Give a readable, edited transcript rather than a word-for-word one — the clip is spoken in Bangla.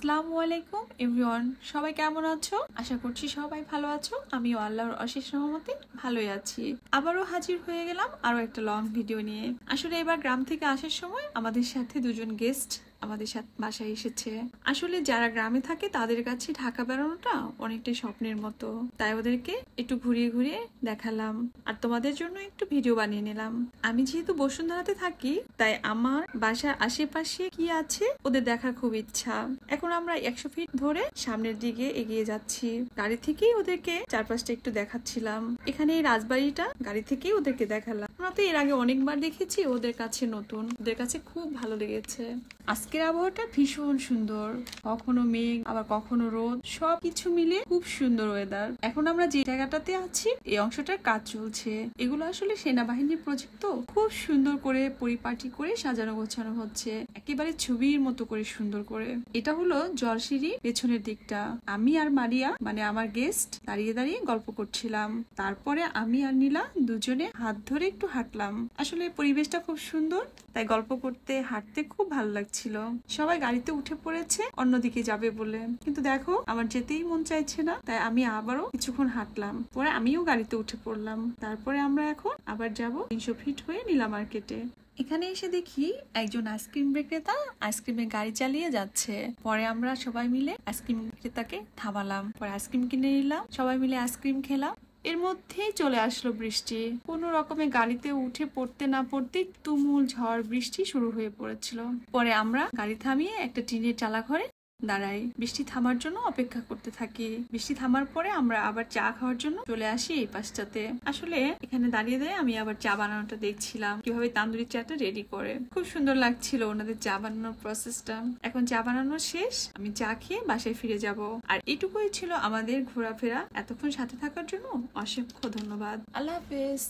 আসসালামু আলাইকুম এভরিওয়ান, সবাই কেমন আছো? আশা করছি সবাই ভালো আছো। আমিও আল্লাহর অশেষ রহমতে ভালোই আছি। আবারও হাজির হয়ে গেলাম আরো একটা লং ভিডিও নিয়ে। আসলে এবার গ্রাম থেকে আসার সময় আমাদের সাথে দুজন গেস্ট আমাদের সাথে বাসায় এসেছে। আসলে যারা গ্রামে থাকে তাদের কাছে ঢাকা বেড়ানোটা অনেকটাই স্বপ্নের মতো, তাই ওদেরকে একটু ঘুরিয়ে ঘুরিয়ে দেখালাম আর তোমাদের জন্য একটু ভিডিও বানিয়ে নিলাম। আমি যেহেতু বসুন্ধরাতে থাকি তাই আমার বাসার আশেপাশে কি আছে ওদের দেখার খুব ইচ্ছা। এখন আমরা 100 ফিট ধরে সামনের দিকে এগিয়ে যাচ্ছি। গাড়ি থেকেই ওদেরকে চারপাশটা একটু দেখাচ্ছিলাম। এখানে এই রাজবাড়িটা গাড়ি থেকেই ওদেরকে দেখালাম। আমরা তো এর আগে অনেকবার দেখেছি, ওদের কাছে নতুন, ওদের কাছে খুব ভালো লেগেছে। আজকের আবহাওয়াটা ভীষণ সুন্দর, কখনো মেঘ আবার কখনো রোদ, সবকিছু মিলে খুব সুন্দর ওয়েদার। এখন আমরা যে জায়গাটাতে আছি এই অংশটার কাজ চলছে। এগুলো আসলে সেনাবাহিনীর প্রজেক্ট, তো খুব সুন্দর করে পরিপাটি করে সাজানো গোছানো হচ্ছে, একেবারে ছবির মতো করে সুন্দর করে। এটা হলো জলসিঁড়ি পেছনের দিকটা। আমি আর মারিয়া মানে আমার গেস্ট দাঁড়িয়ে দাঁড়িয়ে গল্প করছিলাম। তারপরে আমি আর নীলা দুজনে হাত ধরে একটু হাঁটলাম। আসলে পরিবেশটা খুব সুন্দর, তাই গল্প করতে হাঁটতে খুব ভালো লাগছিল। সবাই গাড়িতে উঠে পড়েছে অন্যদিকে যাবে বলে, কিন্তু দেখো আমার যেতেই মন চাইছে না, তাই আমি আবারও কিছুক্ষণ হাঁটলাম। পরে আমিও গাড়িতে উঠে পড়লাম। তারপরে আমরা এখন আবার যাব 300 ফিট হয়ে নীলা মার্কেটে। এখানে এসে দেখি একজন আইসক্রিম বিক্রেতা আইসক্রিমের গাড়ি চালিয়ে যাচ্ছে। পরে আমরা সবাই মিলে আইসক্রিম বিক্রেতাকে থামালাম, পরে আইসক্রিম কিনে নিলাম, সবাই মিলে আইসক্রিম খেলাম। এর মধ্যেই চলে আসলো বৃষ্টি। কোনো রকমে গাড়িতে উঠে পড়তে না পড়তেই তুমুল ঝড় বৃষ্টি শুরু হয়ে পড়েছিল। পরে আমরা গাড়ি থামিয়ে একটা টিনের চালা ঘরে দাঁড়াই, বৃষ্টি থামার জন্য অপেক্ষা করতে থাকি। বৃষ্টি থামার পরে আমরা আবার চা খাওয়ার জন্য চলে আসি এই পাশটাতে। আসলে এখানে দাঁড়িয়ে দাঁড়িয়ে আমি আবার চা বানানোটা দেখছিলাম, কিভাবে তান্দুরি চাটা রেডি করে। খুব সুন্দর লাগছিল ওনাদের চা বানানোর প্রসেসটা। এখন চা বানানো শেষ, আমি চা খেয়ে বাসায় ফিরে যাব। আর এটুকুই ছিল আমাদের ঘোরাফেরা। এতক্ষণ সাথে থাকার জন্য অসংখ্য ধন্যবাদ। আল্লাহ হাফেজ।